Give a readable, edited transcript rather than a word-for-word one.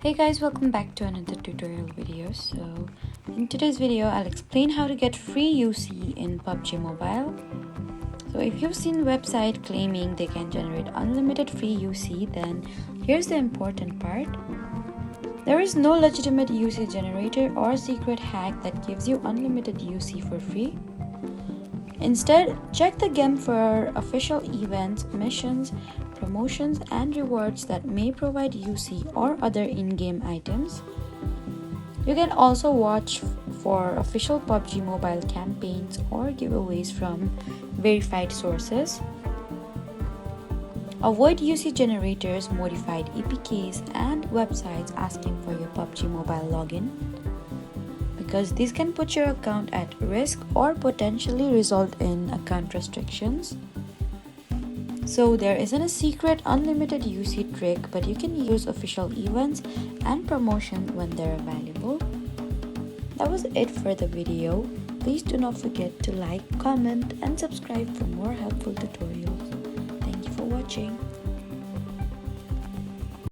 Hey guys, welcome back to another tutorial video. So in today's video I'll explain how to get free UC in PUBG Mobile. So if you've seen website claiming they can generate unlimited free UC, then here's the important part. There is no legitimate UC generator or secret hack that gives you unlimited UC for free. Instead, check the game for official events, missions, promotions, and rewards that may provide UC or other in-game items. You can also watch for official PUBG Mobile campaigns or giveaways from verified sources. Avoid UC generators, modified EPKs, and websites asking for your PUBG Mobile login, because these can put your account at risk or potentially result in account restrictions. So there isn't a secret unlimited UC trick, but you can use official events and promotions when they're available. That was it for the video. Please do not forget to like, comment, and subscribe for more helpful tutorials. Thank you for watching.